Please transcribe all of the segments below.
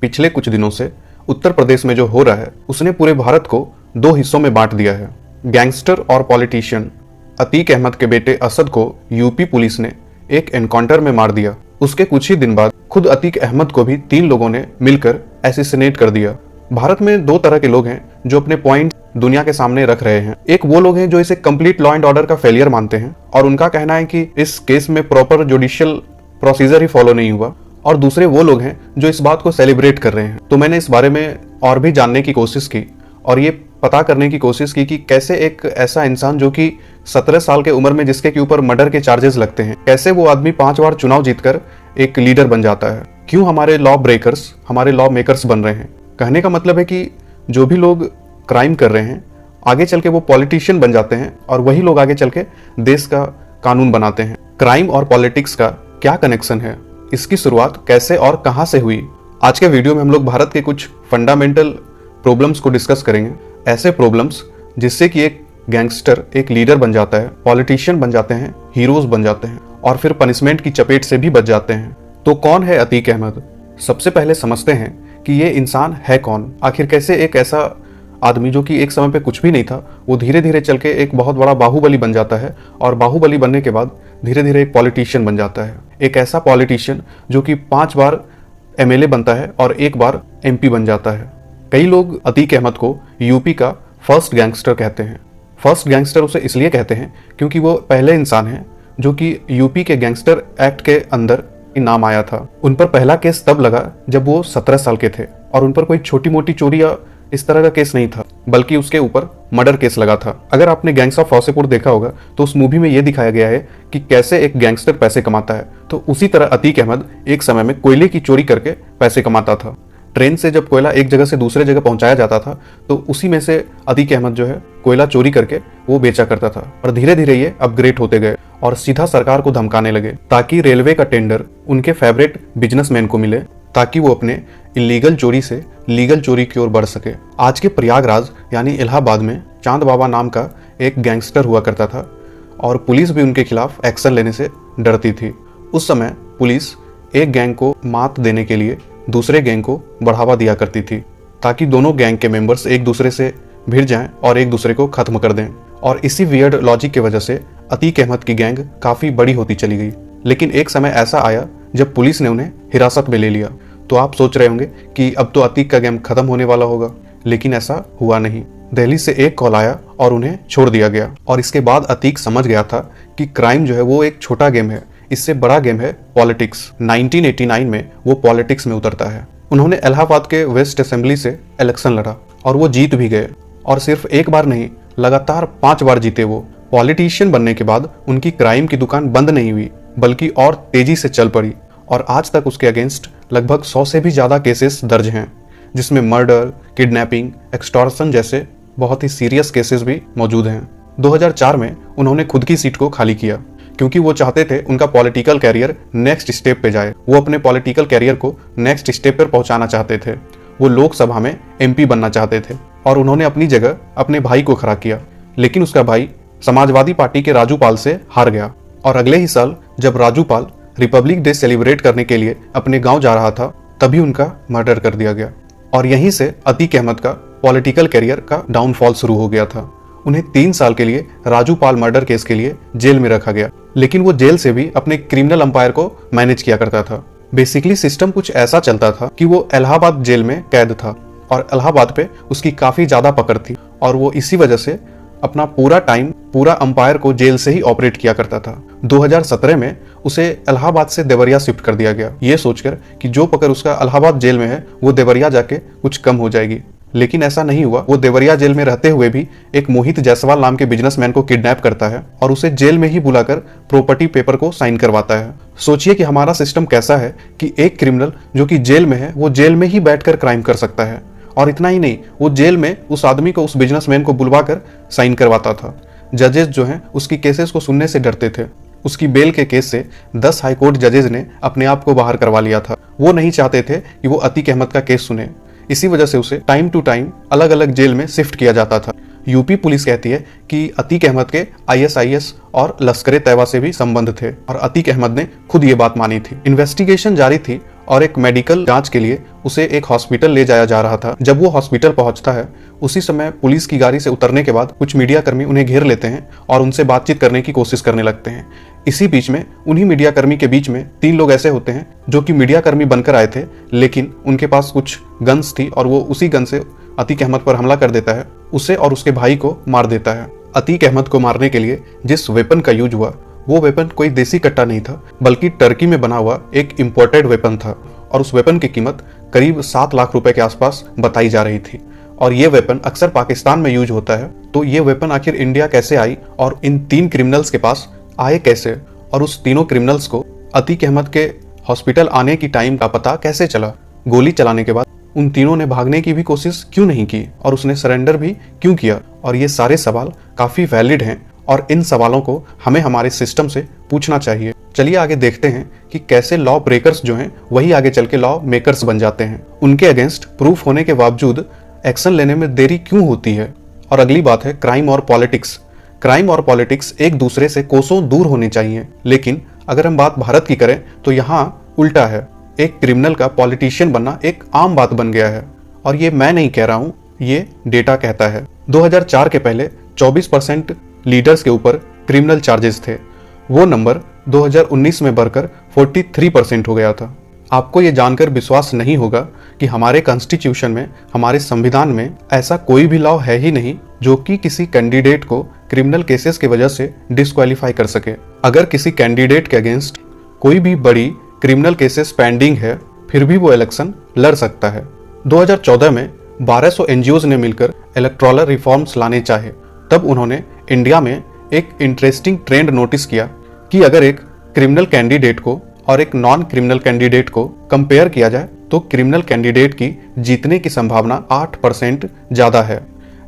पिछले कुछ दिनों से उत्तर प्रदेश में जो हो रहा है उसने पूरे भारत को दो हिस्सों में बांट दिया है। गैंगस्टर और पॉलिटिशियन अतीक अहमद के बेटे असद को यूपी पुलिस ने एक एनकाउंटर में मार दिया। उसके कुछ ही दिन बाद खुद अतीक अहमद को भी 3 लोगों ने मिलकर एसिसिनेट कर दिया। भारत में 2 तरह के लोग हैं जो अपने पॉइंट दुनिया के सामने रख रहे हैं। एक वो लोग हैं जो इसे कंप्लीट लॉ एंड ऑर्डर का फेलियर मानते हैं और उनका कहना है कि इस केस में प्रॉपर जुडिशियल प्रोसीजर ही फॉलो नहीं हुआ, और दूसरे वो लोग हैं जो इस बात को सेलिब्रेट कर रहे हैं। तो मैंने इस बारे में और भी जानने की कोशिश की और ये पता करने की कोशिश की कि कैसे एक ऐसा इंसान जो कि 17 साल के उम्र में जिसके ऊपर मर्डर के चार्जेस लगते हैं, कैसे वो आदमी 5 बार चुनाव जीतकर एक लीडर बन जाता है। क्यों हमारे लॉ ब्रेकर्स हमारे लॉ मेकर्स बन रहे हैं। कहने का मतलब है कि जो भी लोग क्राइम कर रहे हैं आगे चल के वो पॉलिटिशियन बन जाते हैं और वही लोग आगे चल के देश का कानून बनाते हैं। क्राइम और पॉलिटिक्स का क्या कनेक्शन है, इसकी शुरुआत कैसे और कहां से हुई। आज के वीडियो में हम लोग भारत के कुछ फंडामेंटल प्रॉब्लम्स को डिस्कस करेंगे। ऐसे प्रॉब्लम्स जिससे कि एक गैंगस्टर एक लीडर बन जाता है, पॉलिटिशियन बन जाते हैं, हीरोज बन जाते हैं और फिर पनिशमेंट की चपेट से भी बच जाते हैं। तो कौन है अतीक अहमद? सबसे पहले समझते हैं कि ये इंसान है कौन। आखिर कैसे एक ऐसा आदमी जो कि एक समय पे कुछ भी नहीं था वो धीरे धीरे चल के एक बहुत बड़ा बाहुबली बन जाता है और बाहुबली बनने के बाद धीरे धीरे एक पॉलिटिशियन बन जाता है। एक ऐसा पॉलिटिशियन जो कि 5 बार एमएलए बनता है और 1 बार एमपी बन जाता है। कई लोग अतीक अहमद को यूपी का फर्स्ट गैंगस्टर कहते हैं। फर्स्ट गैंगस्टर उसे इसलिए कहते हैं क्योंकि वो पहले इंसान है जो कि यूपी के गैंगस्टर एक्ट के अंदर नाम आया था। उन पर पहला केस तब लगा जब वो 17 साल के थे और उन पर कोई छोटी मोटी चोरी या इस तरह का केस नहीं था, बल्कि उसके ऊपर मर्डर केस लगा था। अगर आपने गैंग्स ऑफ वासेपुर देखा होगा तो उस मूवी में ये दिखाया गया है कि कैसे एक गैंगस्टर पैसे कमाता है। तो उसी तरह अतीक अहमद एक समय में कोयले की चोरी करके पैसे कमाता था। ट्रेन से जब कोयला एक जगह से दूसरे जगह पहुंचाया जाता था तो उसी में से अतीक अहमद जो है कोयला चोरी करके वो बेचा करता था और धीरे धीरे ये अपग्रेड होते गए और सीधा सरकार को धमकाने लगे ताकि रेलवे का टेंडर उनके फेवरेट बिजनेसमैन को मिले, ताकि वो अपने इलीगल चोरी से लीगल चोरी की ओर बढ़ सके। आज के प्रयागराज यानी इलाहाबाद में चांद बाबा नाम का एक गैंगस्टर हुआ करता था और पुलिस भी उनके खिलाफ एक्शन लेने से डरती थी। उस समय पुलिस एक गैंग को मात देने के लिए दूसरे गैंग को बढ़ावा दिया करती थी ताकि दोनों गैंग के मेंबर्स एक दूसरे से भिड़ जाएं और एक दूसरे को खत्म कर दें। और इसी वियर्ड लॉजिक की वजह से अतीक अहमद की गैंग काफी बड़ी होती चली गई। लेकिन एक समय ऐसा आया जब पुलिस ने उन्हें हिरासत में ले लिया। तो आप सोच रहे होंगे कि अब तो अतीक का गैंग खत्म होने वाला होगा, लेकिन ऐसा हुआ नहीं। दिल्ली से एक कॉल आया और उन्हें छोड़ दिया गया और इसके बाद अतीक समझ गया था कि क्राइम जो है वो एक छोटा गेम है, इससे बड़ा गेम है पॉलिटिक्स। 1989 में वो पॉलिटिक्स में उतरता है। उन्होंने इलाहाबाद के वेस्ट असेंबली से इलेक्शन लड़ा और वो जीत भी गए और सिर्फ एक बार नहीं, लगातार 5 बार जीते वो। पॉलिटिशियन बनने के बाद उनकी क्राइम की दुकान बंद नहीं हुई बल्कि और तेजी से चल पड़ी और आज तक उसके अगेंस्ट लगभग 100 से भी ज्यादा केसेस दर्ज हैं, जिसमें मर्डर, किडनैपिंग, एक्सटॉर्शन जैसे बहुत ही सीरियस केसेस भी मौजूद हैं। 2004 में उन्होंने खुद की सीट को खाली किया क्योंकि वो चाहते थे उनका पॉलिटिकल कैरियर नेक्स्ट स्टेप पे जाए। वो अपने पॉलिटिकल कैरियर को नेक्स्ट स्टेप पर पहुंचाना चाहते थे। वो लोकसभा में एमपी बनना चाहते थे और उन्होंने अपनी जगह अपने भाई को खड़ा किया, लेकिन उसका भाई समाजवादी पार्टी के राजू पाल से हार गया। और अगले ही साल जब राजू पाल रिपब्लिक डे सेलिब्रेट करने के लिए अपने गांव जा रहा था तभी उनका मर्डर कर दिया गया और यहीं से अतीक अहमद का पॉलिटिकल कैरियर का डाउनफॉल शुरू हो गया था। उन्हें 3 साल के लिए राजू पाल मर्डर केस के लिए जेल में रखा गया, लेकिन वो जेल से भी अपने क्रिमिनल अंपायर को मैनेज किया करता था। बेसिकली सिस्टम कुछ ऐसा चलता था कि वो इलाहाबाद जेल में कैद था और इलाहाबाद पे उसकी काफी ज्यादा पकड़ थी और वो इसी वजह से अपना पूरा टाइम पूरा अंपायर को जेल से ही ऑपरेट किया करता था। 2017 में उसे इलाहाबाद से देवरिया शिफ्ट कर दिया गया, ये सोचकर कि जो पकड़ उसका इलाहाबाद जेल में है वो देवरिया जाके कुछ कम हो जाएगी। लेकिन ऐसा नहीं हुआ। वो देवरिया जेल में रहते हुए भी एक मोहित जायसवाल नाम के बिजनेसमैन को किडनैप करता है और उसे जेल में ही बुलाकर प्रॉपर्टी पेपर को साइन करवाता है। सोचिए कि हमारा सिस्टम कैसा है कि एक क्रिमिनल जो कि जेल में है वो जेल में ही बैठकर क्राइम कर सकता है और इतना ही नहीं, वो जेल में उस आदमी को, उस बिजनेसमैन को बुलवाकर साइन करवाता था। जजेस जो हैं उसकी केसेस को सुनने से डरते थे। उसकी बेल के केस से 10 हाईकोर्ट जजेस ने अपने आप को बाहर करवा लिया था। वो नहीं चाहते थे कि वो अतीक अहमद का केस सुने, इसी वजह से उसे टाइम टू टाइम अलग अलग जेल में शिफ्ट किया जाता था। यूपी पुलिस कहती है कि अतीक अहमद के ISIS और लश्कर-ए-तैयबा से भी संबंध थे और अतीक अहमद ने खुद ये बात मानी थी। इन्वेस्टिगेशन जारी थी और एक मेडिकल जांच के लिए उसे एक हॉस्पिटल ले जाया जा रहा था। जब वो हॉस्पिटल पहुंचता है उसी समय पुलिस की गाड़ी से उतरने के बाद कुछ मीडिया कर्मी उन्हें घेर लेते हैं और उनसे बातचीत करने की कोशिश करने लगते हैं। इसी बीच में उन्हीं मीडिया कर्मी के बीच में 3 लोग ऐसे होते हैं जो कि मीडिया कर्मी बनकर आए थे, लेकिन उनके पास कुछ गन्स थी और वो उसी गन से अतीक अहमद पर हमला कर देता है, उसे और उसके भाई को मार देता है। अतीक अहमद को मारने के लिए जिस वेपन का यूज हुआ वो वेपन कोई देसी कट्टा नहीं था, बल्कि टर्की में बना हुआ एक इम्पोर्टेड वेपन था और उस वेपन की कीमत करीब 7 लाख रुपए के आसपास बताई जा रही थी। और ये वेपन अक्सर पाकिस्तान में यूज होता है, तो ये वेपन आखिर इंडिया कैसे आई और इन 3 क्रिमिनल्स के पास आए कैसे, और उस तीनों क्रिमिनल्स को अतीक अहमद के हॉस्पिटल आने की टाइम का पता कैसे चला, गोली चलाने के बाद उन तीनों ने भागने की भी कोशिश क्यों नहीं की और उसने सरेंडर भी क्यों किया। और ये सारे सवाल काफी वैलिड हैं और इन सवालों को हमें हमारे सिस्टम से पूछना चाहिए। चलिए आगे देखते हैं कि कैसे लॉ ब्रेकर्स जो हैं वही आगे चल के लॉ मेकर्स बन जाते हैं। उनके अगेंस्ट प्रूफ होने के बावजूद एक्शन लेने में देरी क्यों होती है। और अगली बात है क्राइम और पॉलिटिक्स। क्राइम और पॉलिटिक्स एक दूसरे से कोसों दूर होने चाहिए, लेकिन अगर हम बात भारत की करें तो यहाँ उल्टा है। एक क्रिमिनल का पॉलिटिशियन बनना एक आम बात बन गया है और ये मैं नहीं कह रहा हूँ, ये डेटा कहता है। 2004 के पहले 24% लीडर्स के ऊपर क्रिमिनल चार्जेस थे, वो नंबर 2019 में बढ़कर 43% हो गया था। आपको ये जानकर विश्वास नहीं होगा कि हमारे कॉन्स्टिट्यूशन में, हमारे संविधान में ऐसा कोई भी लॉ है ही नहीं जो कि किसी कैंडिडेट को क्रिमिनल केसेस की वजह से डिस्क्वालीफाई कर सके। अगर किसी कैंडिडेट के अगेंस्ट कोई भी बड़ी क्रिमिनल केसेस पेंडिंग है फिर भी वो इलेक्शन लड़ सकता है। 2014 में 1200 एनजीओज ने मिलकर इलेक्टोरल रिफॉर्म्स लाने चाहे, तब उन्होंने इंडिया में एक इंटरेस्टिंग ट्रेंड नोटिस किया कि अगर एक क्रिमिनल कैंडिडेट को और एक नॉन क्रिमिनल कैंडिडेट को कंपेयर किया जाए तो क्रिमिनल कैंडिडेट की जीतने की संभावना 8% ज्यादा है।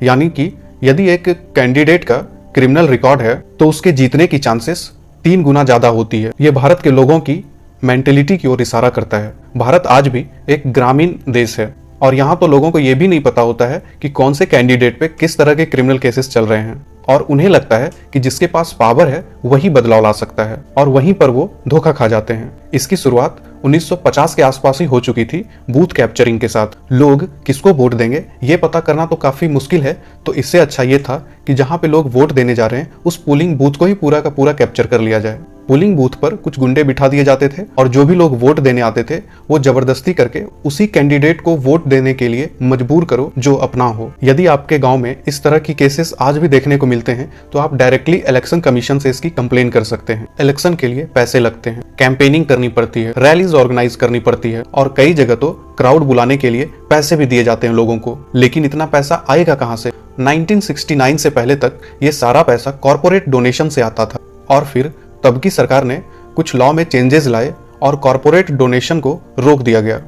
यानी कि यदि एक कैंडिडेट का क्रिमिनल रिकॉर्ड है तो उसके जीतने की चांसेस 3 गुना ज्यादा होती है। ये भारत के लोगों की मेंटेलिटी की ओर इशारा करता है। भारत आज भी एक ग्रामीण देश है और यहाँ तो लोगों को ये भी नहीं पता होता है कि कौन से कैंडिडेट पे किस तरह के क्रिमिनल केसेस चल रहे हैं, और उन्हें लगता है कि जिसके पास पावर है वही बदलाव ला सकता है और वहीं पर वो धोखा खा जाते हैं। इसकी शुरुआत 1950 के आसपास ही हो चुकी थी बूथ कैप्चरिंग के साथ। लोग किसको वोट देंगे ये पता करना तो काफी मुश्किल है, तो इससे अच्छा ये था कि जहाँ पे लोग वोट देने जा रहे हैं उस पोलिंग बूथ को ही पूरा का पूरा कैप्चर कर लिया जाए। पोलिंग बूथ पर कुछ गुंडे बिठा दिए जाते थे और जो भी लोग वोट देने आते थे वो जबरदस्ती करके उसी कैंडिडेट को वोट देने के लिए मजबूर करो जो अपना हो। यदि आपके गांव में इस तरह की केसेस आज भी देखने को मिलते हैं तो आप डायरेक्टली इलेक्शन कमीशन से इसकी कंप्लेन कर सकते हैं। इलेक्शन के लिए पैसे लगते हैं, कैंपेनिंग करनी पड़ती है, रैलीज ऑर्गेनाइज करनी पड़ती है और कई जगह तो क्राउड बुलाने के लिए पैसे भी दिए जाते हैं लोगों को। लेकिन इतना पैसा आएगा कहां से? 1969 से पहले तक ये सारा पैसा कॉर्पोरेट डोनेशन से आता था और फिर तब की सरकार ने कुछ लॉ में चेंजेस लाए और कॉर्पोरेट डोनेशन को रोक दिया गया।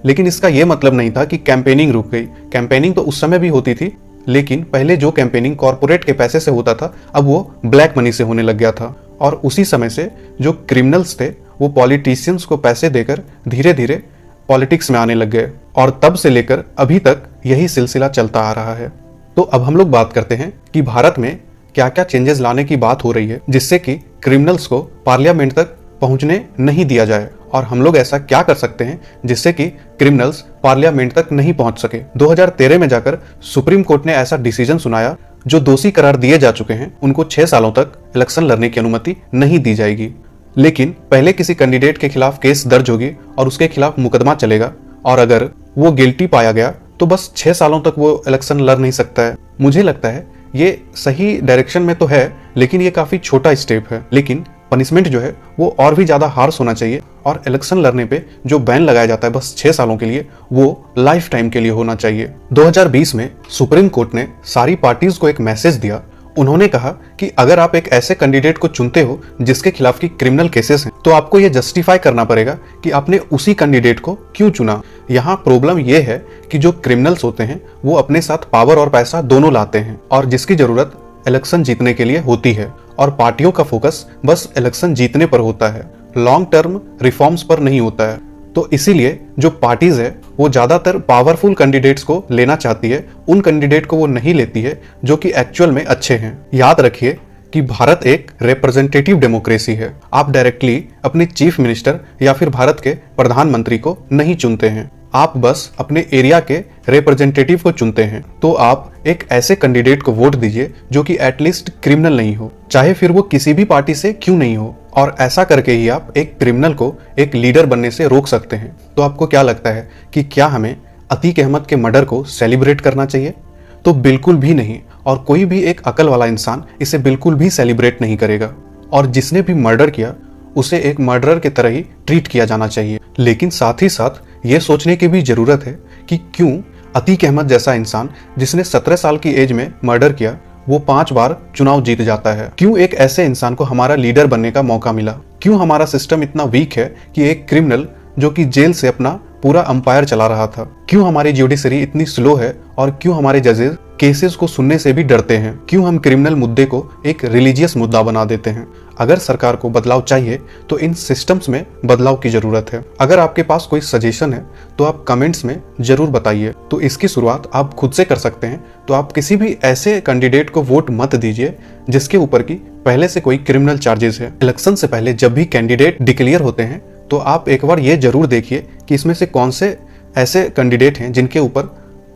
लेकिन इसका यह मतलब नहीं था कि कैंपेनिंग रुक गई। कैंपेनिंग तो उस समय भी होती थी, लेकिन पहले जो कैंपेनिंग कॉर्पोरेट के पैसे से होता था अब वो ब्लैक मनी से होने लग गया था। और उसी समय से जो क्रिमिनल्स थे वो पॉलिटिशियंस को पैसे देकर धीरे धीरे पॉलिटिक्स में आने लग गए और तब से लेकर अभी तक यही सिलसिला चलता आ रहा है। तो अब हम लोग बात करते हैं कि भारत में क्या क्या चेंजेस लाने की बात हो रही है जिससे कि क्रिमिनल्स को पार्लियामेंट तक पहुंचने नहीं दिया जाए, और हम लोग ऐसा क्या कर सकते हैं जिससे कि क्रिमिनल्स पार्लियामेंट तक नहीं पहुंच सके। 2013 में जाकर सुप्रीम कोर्ट ने ऐसा डिसीजन सुनाया, जो दोषी करार दिए जा चुके हैं उनको 6 सालों तक इलेक्शन लड़ने की अनुमति नहीं दी जाएगी। लेकिन पहले किसी कैंडिडेट के खिलाफ केस दर्ज होगी और उसके खिलाफ मुकदमा चलेगा, और अगर वो गिल्टी पाया गया तो बस 6 सालों तक वो इलेक्शन लड़ नहीं सकता है। मुझे लगता है ये सही डायरेक्शन में तो है, लेकिन ये काफी छोटा स्टेप है। लेकिन पनिशमेंट जो है वो और भी ज्यादा हार्श होना चाहिए, और इलेक्शन लड़ने पे जो बैन लगाया जाता है बस 6 सालों के लिए, वो लाइफ टाइम के लिए होना चाहिए। 2020 में सुप्रीम कोर्ट ने सारी पार्टीज को एक मैसेज दिया। उन्होंने कहा कि अगर आप एक ऐसे कैंडिडेट को चुनते हो जिसके खिलाफ की क्रिमिनल केसेस हैं, तो आपको यह जस्टिफाई करना पड़ेगा कि आपने उसी कैंडिडेट को क्यों चुना। यहाँ प्रॉब्लम यह है कि जो क्रिमिनल्स होते हैं वो अपने साथ पावर और पैसा दोनों लाते हैं, और जिसकी जरूरत इलेक्शन जीतने के लिए होती है, और पार्टियों का फोकस बस इलेक्शन जीतने पर होता है, लॉन्ग टर्म रिफॉर्म्स पर नहीं होता है। तो इसीलिए जो पार्टीज है वो ज्यादातर पावरफुल कैंडिडेट्स को लेना चाहती है, उन कैंडिडेट को वो नहीं लेती है जो कि एक्चुअल में अच्छे हैं। याद रखिए कि भारत एक रिप्रेजेंटेटिव डेमोक्रेसी है। आप डायरेक्टली अपने चीफ मिनिस्टर या फिर भारत के प्रधानमंत्री को नहीं चुनते हैं, आप बस अपने एरिया के रिप्रेजेंटेटिव को चुनते हैं। तो आप एक ऐसे कैंडिडेट को वोट दीजिए जो कि एटलीस्ट क्रिमिनल नहीं हो, चाहे फिर वो किसी भी पार्टी से क्यों नहीं हो। और ऐसा करके ही आप एक क्रिमिनल को एक लीडर बनने से रोक सकते हैं। तो आपको क्या लगता है कि क्या हमें अतीक अहमद के मर्डर को सेलिब्रेट करना चाहिए? तो बिल्कुल भी नहीं, और कोई भी एक अकल वाला इंसान इसे बिल्कुल भी सेलिब्रेट नहीं करेगा। और जिसने भी मर्डर किया उसे एक मर्डरर की तरह ही ट्रीट किया जाना चाहिए। लेकिन साथ ही साथ ये सोचने की भी जरूरत है कि क्यों अतीक अहमद जैसा इंसान जिसने 17 साल की एज में मर्डर किया वो 5 बार चुनाव जीत जाता है। क्यों एक ऐसे इंसान को हमारा लीडर बनने का मौका मिला? क्यों हमारा सिस्टम इतना वीक है कि एक क्रिमिनल जो कि जेल से अपना पूरा अंपायर चला रहा था? क्यों हमारी जुडिशरी इतनी स्लो है? और क्यों हमारे जजेस केसेस को सुनने से भी डरते हैं? क्यों हम क्रिमिनल मुद्दे को एक रिलीजियस मुद्दा बना देते हैं? अगर सरकार को बदलाव चाहिए तो इन सिस्टम्स में बदलाव की जरूरत है। अगर आपके पास कोई सजेशन है तो आप कमेंट्स में जरूर बताइए। तो इसकी शुरुआत आप खुद से कर सकते हैं। तो आप किसी भी ऐसे कैंडिडेट को वोट मत दीजिए जिसके ऊपर की पहले से कोई क्रिमिनल चार्जेस है। इलेक्शन से पहले जब भी कैंडिडेट डिक्लेयर होते हैं तो आप एक बार ये जरूर देखिए कि इसमें से कौन से ऐसे कैंडिडेट हैं जिनके ऊपर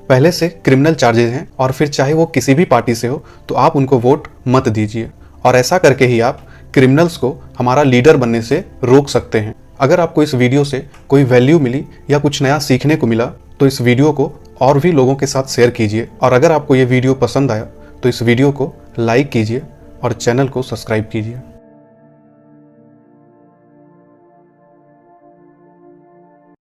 पहले से क्रिमिनल चार्जेस हैं, और फिर चाहे वो किसी भी पार्टी से हो तो आप उनको वोट मत दीजिए। और ऐसा करके ही आप क्रिमिनल्स को हमारा लीडर बनने से रोक सकते हैं। अगर आपको इस वीडियो से कोई वैल्यू मिली या कुछ नया सीखने को मिला तो इस वीडियो को और भी लोगों के साथ शेयर कीजिए। और अगर आपको ये वीडियो पसंद आया तो इस वीडियो को लाइक कीजिए और चैनल को सब्सक्राइब कीजिए।